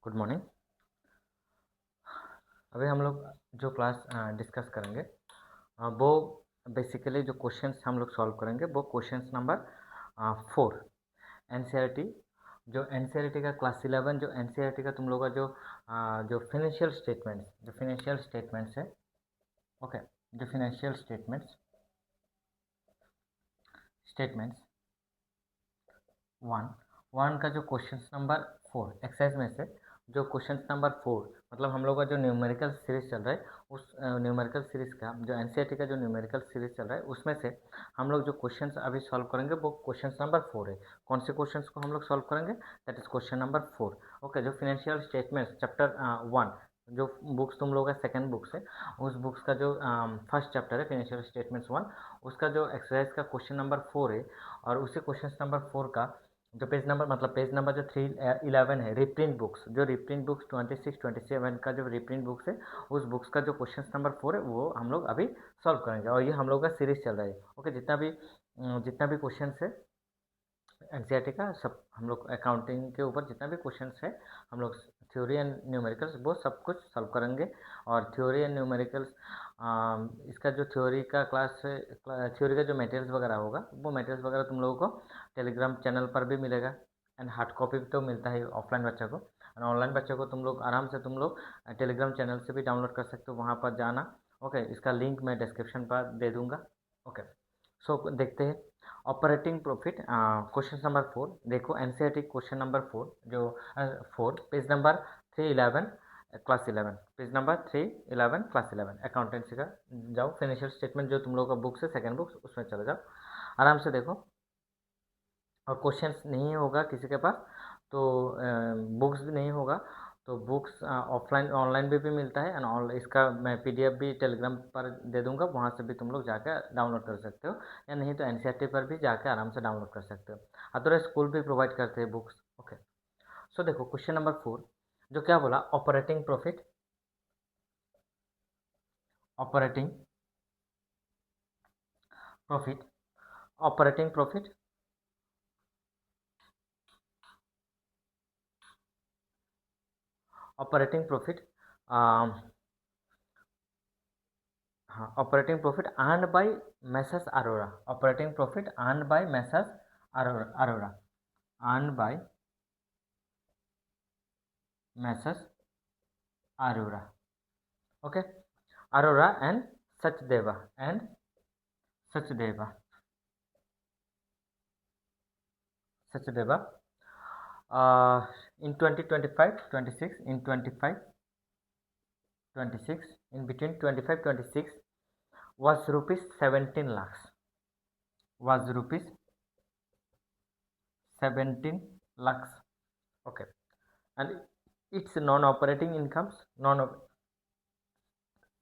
Good morning. अभी हम लोग जो क्लास डिस्कस करेंगे वो बेसिकली जो क्वेश्चंस हम लोग सॉल्व करेंगे वो क्वेश्चंस नंबर 4 एनसीईआरटी। जो एनसीईआरटी का क्लास 11 जो एनसीईआरटी का तुम लोग का जो फाइनेंशियल स्टेटमेंट्स है। ओके, जो फाइनेंशियल स्टेटमेंट्स वन वन का जो क्वेश्चन नंबर 4 एक्सरसाइज में से जो क्वेश्चन नंबर 4 मतलब हम लोग का जो न्यूमेरिकल सीरीज चल रहा है उस न्यूमेरिकल सीरीज का जो एनसीईआरटी का जो न्यूमेरिकल सीरीज चल रहा है उसमें से हम लोग जो क्वेश्चंस अभी सॉल्व करेंगे वो क्वेश्चन नंबर 4 है। कौन से क्वेश्चंस को हम लोग सॉल्व करेंगे? That is question number 4। Okay, जो फाइनेंशियल स्टेटमेंट्स चैप्टर 1 जो बुक्स तुम लोग का सेकेंड बुक्स है उस बुक्स का जो फर्स्ट चैप्टर है फाइनेंशियल स्टेटमेंट्स 1 उसका जो एक्सरसाइज का क्वेश्चन नंबर 4 है। और उसी क्वेश्चन नंबर 4 का जो पेज नंबर जो 311 है रिप्रिंट बुक्स, जो रिप्रिंट बुक्स 26 27 का जो रिप्रिंट बुक्स है उस बुक्स का जो क्वेश्चन नंबर 4 है वो हम लोग अभी सॉल्व करेंगे। और ये हम लोग का सीरीज चल रहा है। ओके, जितना भी क्वेश्चन है एनसीईआरटी का सब हम लोग अकाउंटिंग के ऊपर जितना भी क्वेश्चंस है हम लोग थ्योरी एंड न्यूमेरिकल्स वो सब कुछ सॉल्व करेंगे। और थ्योरी एंड न्यूमेरिकल्स इसका जो थ्योरी का क्लास है, थ्योरी का जो मटेरियल्स वगैरह होगा वो मटेरियल्स वगैरह तुम लोगों को टेलीग्राम चैनल पर भी मिलेगा। एंड हार्ड कॉपी तो मिलता है ऑफलाइन बच्चों को, और ऑनलाइन बच्चों को तुम लोग आराम से तुम लोग टेलीग्राम चैनल से भी डाउनलोड कर सकते हो, वहाँ पर जाना। ओके, इसका लिंक मैं डिस्क्रिप्शन पर दे दूँगा। ओके, सो देखते हैं ऑपरेटिंग प्रॉफिट क्वेश्चन नंबर 4। देखो एनसीईआरटी क्वेश्चन नंबर 4 जो 4 page number 311 class 11, page number 311 class 11 accountancy का। जाओ फाइनेंशियल स्टेटमेंट जो तुम लोगों का बुक्स है सेकंड बुक्स उसमें चले जाओ, आराम से देखो। और क्वेश्चंस नहीं होगा किसी के पास तो बुक्स भी नहीं होगा तो बुक्स ऑफलाइन ऑनलाइन भी मिलता है। एंड इसका मैं पीडीएफ भी टेलीग्राम पर दे दूंगा, वहाँ से भी तुम लोग जाकर डाउनलोड कर सकते हो, या नहीं तो एनसीईआरटी पर भी जाकर आराम से डाउनलोड कर सकते हो। अदरवाइज स्कूल भी प्रोवाइड करते हैं बुक्स। ओके, सो देखो क्वेश्चन नंबर 4 जो क्या बोला, operating profit operating profit operating profit operating profit हाँ, operating profit earn by Messrs Arora. Operating profit earn by Messrs Arora earn by Messrs Arora. Okay, Arora and Sachdeva Sachdeva in 2025 26 in 25 26 in between 25 26 was rupees 17 lakhs, was rupees 17 lakhs. Okay, and its non-operating incomes non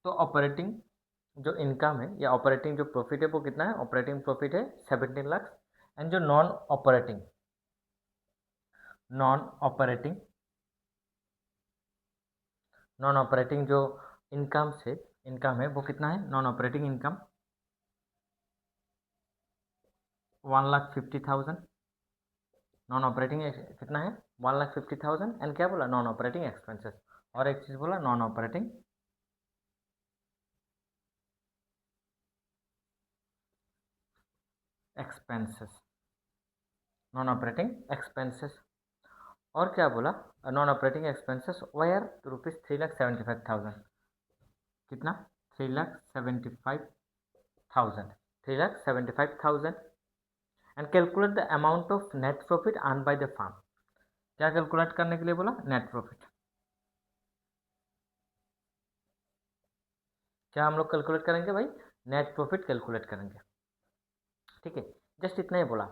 तो operating जो income है या operating जो profit है वो कितना है? Operating profit है 17 लाख। एंड जो नॉन ऑपरेटिंग नॉन ऑपरेटिंग जो इनकम है वो कितना है? Non operating income 1,50,000। Non operating कितना है? 1,50,000। एंड क्या बोला? Non operating expenses. और एक चीज बोला, non operating expenses, non operating expenses. और क्या बोला? Non operating expenses were rupees 3,75,000। कितना? 3,75,000, 3,75,000। And calculate the amount of net profit earn by the farm. क्या कैलकुलेट करने के लिए बोला? Net profit. क्या हम लोग कैलकुलेट करेंगे भाई? नेट प्रॉफिट कैलकुलेट करेंगे। ठीक है, जस्ट इतना ही बोला।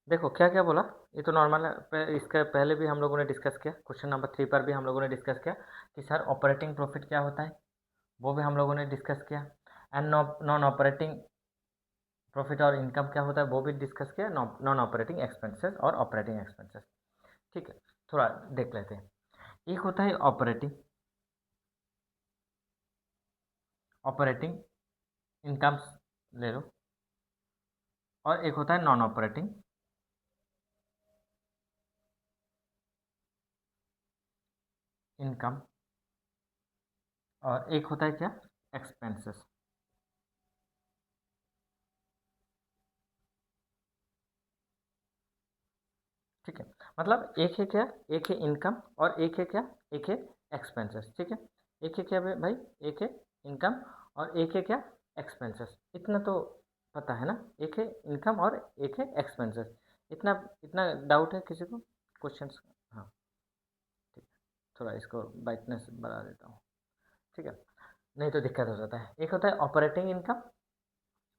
देखो क्या क्या बोला, ये तो नॉर्मल है। इसके पहले भी हम लोगों ने डिस्कस किया, क्वेश्चन नंबर 3 पर भी हम लोगों ने डिस्कस किया कि सर ऑपरेटिंग प्रॉफिट क्या होता है, वो भी हम लोगों ने डिस्कस किया। एंड नॉन ऑपरेटिंग प्रॉफिट और इनकम क्या होता है वो भी डिस्कस किया। नॉन ऑपरेटिंग एक्सपेंसेस और ऑपरेटिंग एक्सपेंसेस। ठीक है, थोड़ा देख लेते हैं। एक होता है ऑपरेटिंग ऑपरेटिंग इनकम ले लो, और एक होता है नॉन ऑपरेटिंग इनकम और एक होता है क्या, एक्सपेंसेस। ठीक है, मतलब एक है क्या, एक है इनकम और एक है क्या, एक है एक्सपेंसेस। ठीक है, एक है क्या भाई, एक है इनकम और एक है क्या, एक्सपेंसेस। इतना तो पता है ना, एक है इनकम और एक है एक्सपेंसेस। इतना इतना डाउट है किसी को, क्वेश्चंस? हाँ, ठीक है, थोड़ा इसको ब्राइटनेस बढ़ा देता हूँ। ठीक है, नहीं तो दिक्कत हो जाता है। एक होता है ऑपरेटिंग इनकम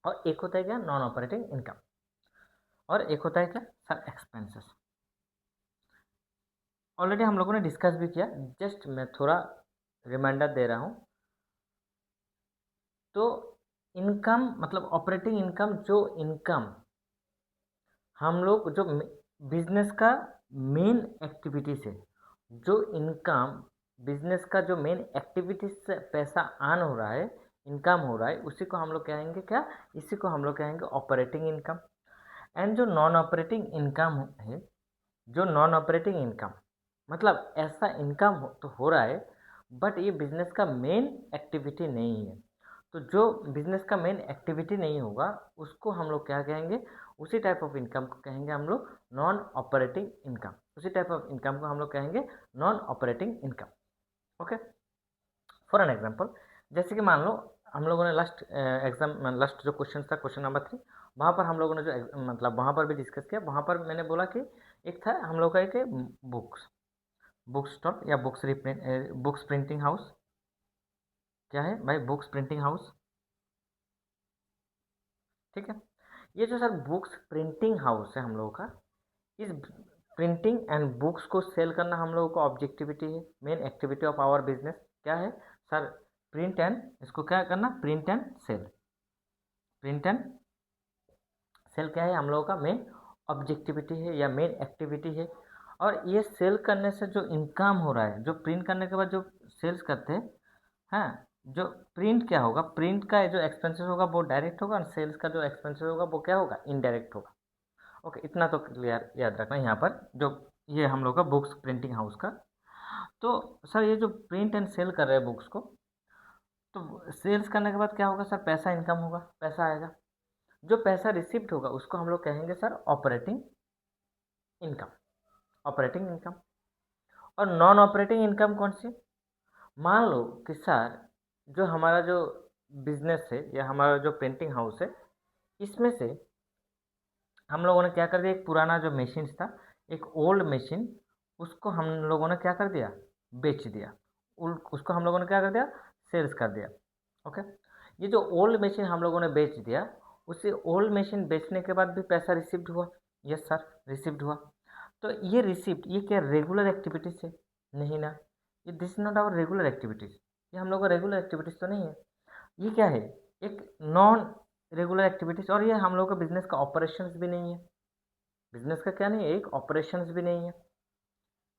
और एक होता है क्या, नॉन ऑपरेटिंग इनकम, और एक होता है क्या सर, एक्सपेंसेस। ऑलरेडी हम लोगों ने डिस्कस भी किया, जस्ट मैं थोड़ा रिमाइंडर दे रहा हूँ। तो इनकम मतलब ऑपरेटिंग इनकम, जो इनकम हम लोग जो बिजनेस का मेन एक्टिविटी से, जो इनकम बिजनेस का जो मेन एक्टिविटी से पैसा आन हो रहा है, इनकम हो रहा है, उसी को हम लोग कहेंगे क्या, इसी को हम लोग कहेंगे ऑपरेटिंग इनकम। एंड जो नॉन ऑपरेटिंग इनकम है, जो नॉन ऑपरेटिंग इनकम मतलब ऐसा इनकम तो हो रहा है बट ये बिजनेस का मेन एक्टिविटी नहीं है। तो जो बिजनेस का मेन एक्टिविटी नहीं होगा उसको हम लोग क्या कहेंगे, उसी टाइप ऑफ इनकम को कहेंगे हम लोग नॉन ऑपरेटिंग इनकम। उसी टाइप ऑफ इनकम को हम लोग कहेंगे non operating income. Okay, for an example, जैसे कि मान लो हम लोगों ने लास्ट एग्जाम, लास्ट जो क्वेश्चन था क्वेश्चन नंबर 3, वहाँ पर हम लोगों ने जो मतलब वहाँ पर भी डिस्कस किया। वहाँ पर मैंने बोला कि एक था हम लोग का एक बुक्स, बुक स्टॉल या books reprint, books printing house. क्या है भाई, बुक्स प्रिंटिंग हाउस। ठीक है, ये जो सर बुक्स प्रिंटिंग हाउस है हम लोगों का, इस प्रिंटिंग एंड बुक्स को सेल करना हम लोगों का ऑब्जेक्टिविटी है, main activity of our business क्या है सर, प्रिंट एंड, इसको क्या करना, print and sell. Print and sell क्या है हम लोगों का मेन ऑब्जेक्टिविटी है या मेन एक्टिविटी है। और ये सेल करने से जो इनकम हो रहा है, जो प्रिंट करने के बाद जो सेल्स करते हैं, हाँ, जो प्रिंट क्या होगा, प्रिंट का जो एक्सपेंसेस होगा वो डायरेक्ट होगा और सेल्स का जो एक्सपेंसेस होगा वो क्या होगा, इनडायरेक्ट होगा। ओके, इतना तो क्लियर याद रखना यहाँ पर, जो ये हम लोग का बुक्स प्रिंटिंग हाउस का। तो सर ये जो प्रिंट एंड सेल कर रहे हैं बुक्स को, तो सेल्स करने के बाद क्या होगा सर, पैसा इनकम होगा, पैसा आएगा। जो पैसा रिसिप्ट होगा उसको हम लोग कहेंगे sir operating income, operating income. और नॉन ऑपरेटिंग इनकम कौन सी, मान लो कि सर जो हमारा जो बिजनेस है या हमारा जो प्रिंटिंग हाउस है, इसमें से हम लोगों ने क्या कर दिया, एक पुराना जो मशीन था, एक ओल्ड मशीन, उसको हम लोगों ने क्या कर दिया, बेच दिया। उसको हम लोगों ने क्या कर दिया, सेल्स कर दिया। ओके, ये जो ओल्ड मशीन हम लोगों ने बेच दिया, उसे ओल्ड मशीन बेचने के बाद भी पैसा रिसीव्ड हुआ। यस सर, रिसीव्ड हुआ। तो ये रिसिप्ट, ये क्या रेगुलर एक्टिविटीज है, नहीं ना, ये this is not our regular activities, ये हम लोग का रेगुलर एक्टिविटीज तो नहीं है। ये क्या है, एक नॉन रेगुलर एक्टिविटीज, और ये हम लोग का बिजनेस का ऑपरेशंस भी नहीं है। बिजनेस का क्या नहीं है, एक ऑपरेशंस भी नहीं है।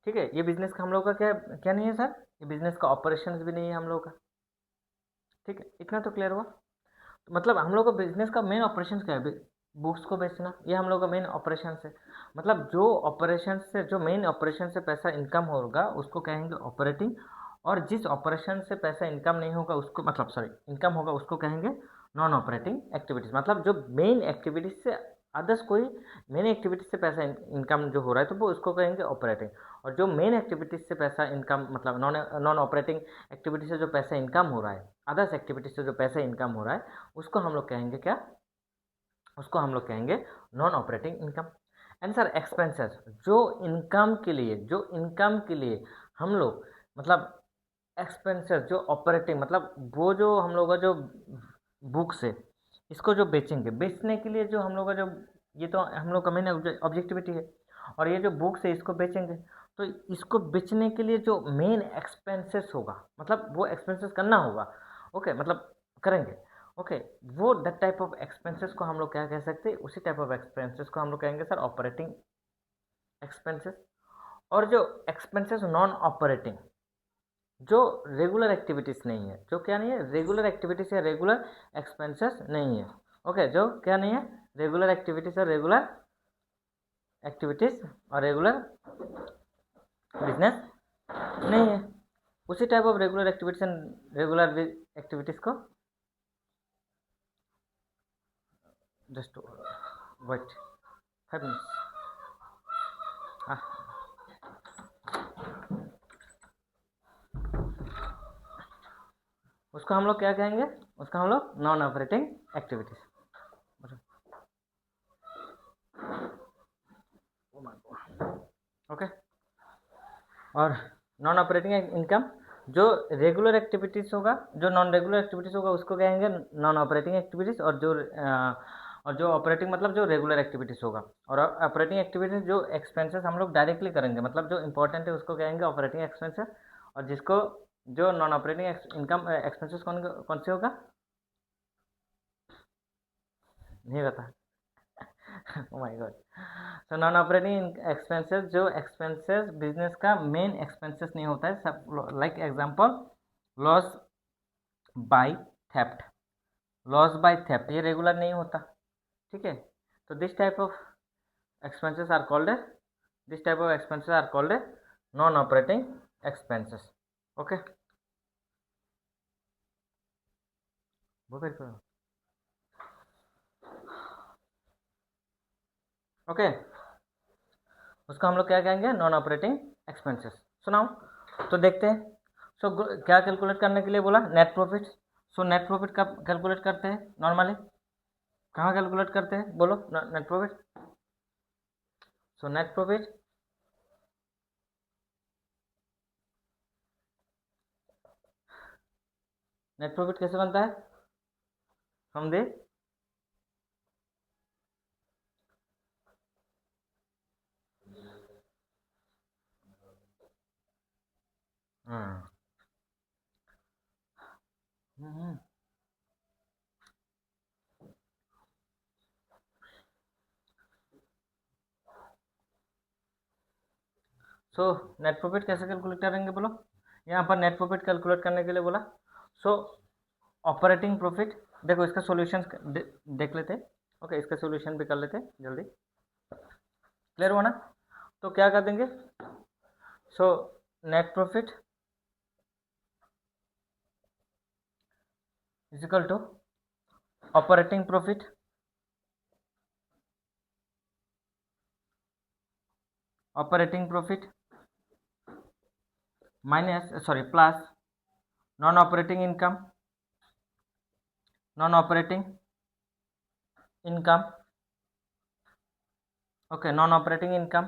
ठीक है, ये बिजनेस का हम लोग का क्या क्या नहीं है सर, ये बिजनेस का ऑपरेशंस भी नहीं है हम लोग का। ठीक है, इतना तो क्लियर हुआ। तो मतलब हम लोग का बिजनेस का मेन ऑपरेशंस क्या है, बुक्स को बेचना, ये हम लोग का मेन ऑपरेशन है। मतलब जो ऑपरेशन से, जो मेन ऑपरेशन से पैसा इनकम होगा उसको कहेंगे ऑपरेटिंग, और जिस ऑपरेशन से पैसा इनकम नहीं होगा उसको, मतलब सॉरी इनकम होगा, उसको कहेंगे नॉन ऑपरेटिंग एक्टिविटीज। मतलब जो मेन एक्टिविटीज से अदर्स कोई मेन एक्टिविटीज से पैसा इनकम जो हो रहा है तो वो उसको कहेंगे ऑपरेटिंग। और जो मेन एक्टिविटीज से पैसा इनकम, मतलब नॉन ऑपरेटिंग एक्टिविटी से जो पैसा इनकम हो रहा है, अदर्स एक्टिविटीज से जो पैसा इनकम हो रहा है, उसको हम लोग कहेंगे क्या, उसको हम लोग कहेंगे non operating income. And sir expenses, जो इनकम के लिए, जो इनकम के लिए हम लोग, मतलब एक्सपेंसेस जो ऑपरेटिंग, मतलब वो जो हम लोग का जो बुक्स है, इसको जो बेचेंगे, बेचने के लिए जो हम लोग का जो, ये तो हम लोग का मेन ऑब्जेक्टिविटी है, और ये जो बुक्स है इसको बेचेंगे। तो इसको बेचने के लिए जो मेन एक्सपेंसेस होगा, मतलब वो एक्सपेंसेस करना होगा। ओके, मतलब करेंगे। ओके, वो दैट टाइप ऑफ एक्सपेंसेस को हम लोग क्या कह सकते हैं, उसी टाइप ऑफ एक्सपेंसेस को हम लोग कहेंगे सर ऑपरेटिंग एक्सपेंसेस। और जो एक्सपेंसेस नॉन ऑपरेटिंग, जो रेगुलर एक्टिविटीज़ नहीं है, जो क्या नहीं है, रेगुलर एक्टिविटीज़ या रेगुलर एक्सपेंसेस नहीं है। ओके, जो क्या नहीं है, रेगुलर एक्टिविटीज़ और रेगुलर एक्टिविटीज़ और रेगुलर बिजनेस नहीं है। उसी type of regular activities and regular activities को जस्ट वेट 5 मिनट्स। हाँ, उसको हम लोग क्या कहेंगे, उसका हम लोग नॉन ऑपरेटिंग एक्टिविटीज। ओके, और नॉन ऑपरेटिंग इनकम जो रेगुलर एक्टिविटीज होगा, जो नॉन रेगुलर एक्टिविटीज होगा उसको कहेंगे नॉन ऑपरेटिंग एक्टिविटीज, और जो ऑपरेटिंग मतलब जो रेगुलर एक्टिविटीज होगा। और ऑपरेटिंग एक्टिविटीज जो एक्सपेंसेस हम लोग डायरेक्टली करेंगे, मतलब जो इंपॉर्टेंट है उसको कहेंगे ऑपरेटिंग एक्सपेंसेस। और जिसको जो नॉन ऑपरेटिंग इनकम एक्सपेंसेस कौन से होगा, नहीं पता। Oh my God. So non operating expenses, जो एक्सपेंसेस बिजनेस का मेन एक्सपेंसेस नहीं होता है, सब like example loss by theft. Loss by theft ये रेगुलर नहीं होता, ठीक है। तो this type of expenses are called non operating expenses. Okay, वो फिर ओके, उसको हम लोग क्या कहेंगे, नॉन ऑपरेटिंग एक्सपेंसेस। सुनाओ तो देखते हैं। सो क्या कैलकुलेट करने के लिए बोला, नेट प्रॉफिट। सो नेट प्रॉफिट कब कैलकुलेट करते हैं नॉर्मली, कहाँ कैलकुलेट करते हैं बोलो नेट प्रॉफिट। सो नेट प्रॉफिट कैसे बनता है, हम दे हाँ सो नेट प्रॉफिट कैसे कैलकुलेट करेंगे बोलो, यहाँ पर नेट प्रॉफिट कैलकुलेट करने के लिए बोला। सो ऑपरेटिंग प्रॉफिट, देखो इसका सॉल्यूशन देख लेते। ओके, इसका सॉल्यूशन भी कर लेते जल्दी, क्लियर हुआ ना। तो क्या कर देंगे, so net profit is equal to operating profit minus plus non operating income, okay, non operating income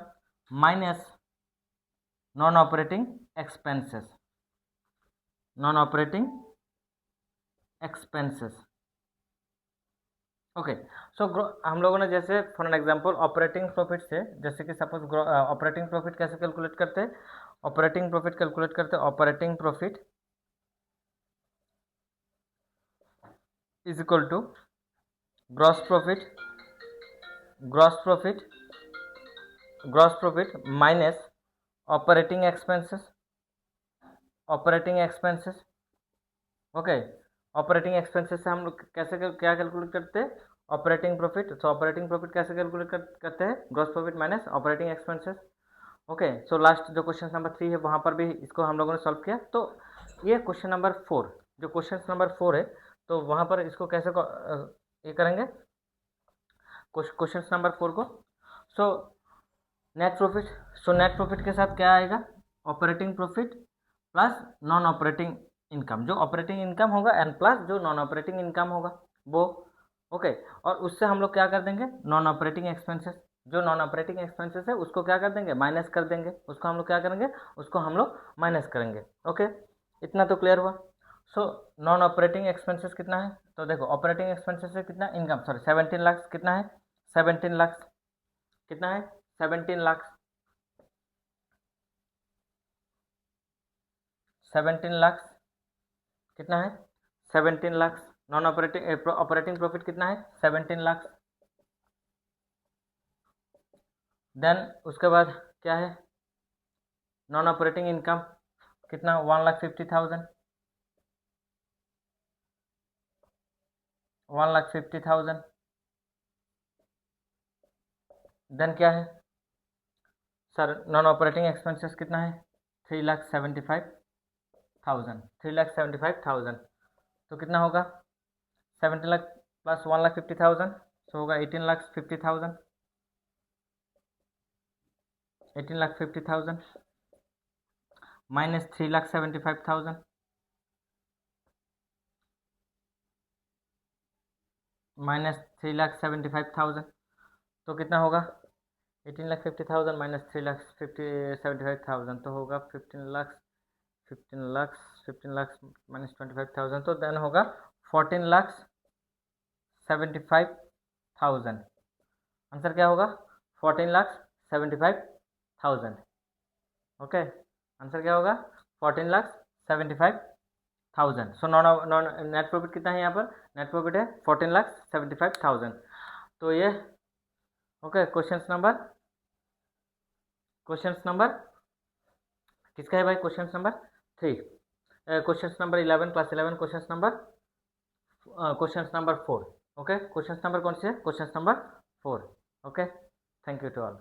minus non operating expenses, okay. So हम लोगों ने जैसे for an example operating profit से, जैसे कि सपोज ऑपरेटिंग प्रॉफिट कैसे calculate करते हैं, operating profit is equal to gross profit minus operating expenses. Okay, operating expenses से हम लोग कैसे क्या कैलकुलेट करते हैं, ऑपरेटिंग प्रॉफिट। सो ऑपरेटिंग प्रॉफिट कैसे कैलकुलेट करते हैं, gross profit minus operating expenses. Okay, so last जो क्वेश्चन नंबर 3 है वहाँ पर भी इसको हम लोगों ने सॉल्व किया। तो ये क्वेश्चन नंबर 4, जो क्वेश्चन नंबर 4 है, तो वहाँ पर इसको कैसे ये करेंगे क्वेश्चन नंबर 4 को। सो नेट प्रॉफिट के साथ क्या आएगा, operating profit plus non operating income, जो ऑपरेटिंग इनकम होगा एंड प्लस जो नॉन ऑपरेटिंग इनकम होगा वो। ओके, और उससे हम लोग क्या कर देंगे, नॉन ऑपरेटिंग एक्सपेंसेस, जो नॉन ऑपरेटिंग एक्सपेंसेस है उसको क्या कर देंगे, माइनस कर देंगे, उसको हम लोग क्या करेंगे, उसको हम लोग माइनस करेंगे। ओके, इतना तो क्लियर हुआ। सो नॉन ऑपरेटिंग एक्सपेंसेस कितना है, तो देखो ऑपरेटिंग एक्सपेंसेस है कितना, इनकम 17 लाख कितना है, 17 लाख कितना है, 17 लाख 17 लाख कितना है, 17 लाख। नॉन ऑपरेटिंग प्रॉफिट कितना है, 17 लाख। देन उसके बाद क्या है, नॉन ऑपरेटिंग इनकम कितना, 1,50,000, 1,50,000। देन क्या है सर, नॉन ऑपरेटिंग एक्सपेंसेस कितना है, 3,75,000। 3,75,000। तो कितना होगा 70 लाख प्लस 1,50,000, तो होगा 18,50,000। 18,50,000 माइनस 3,75,000 माइनस 3,75,000, तो कितना होगा 18,50,000 माइनस 3,75,000, तो होगा 15 लाख माइनस 25,000, तो देन होगा 14,75,000। आंसर क्या होगा 14,75,000। ओके, आंसर क्या होगा 14,75,000। सो नॉन नेट प्रॉफिट कितना है यहाँ पर, नेट प्रॉफिट है 14,75,000। तो ये ओके, क्वेश्चन नंबर किसका है भाई, question number 3। Question number 11 class 11 question number 4। Okay, question number कौन से है, question number 4। Okay, thank you to all.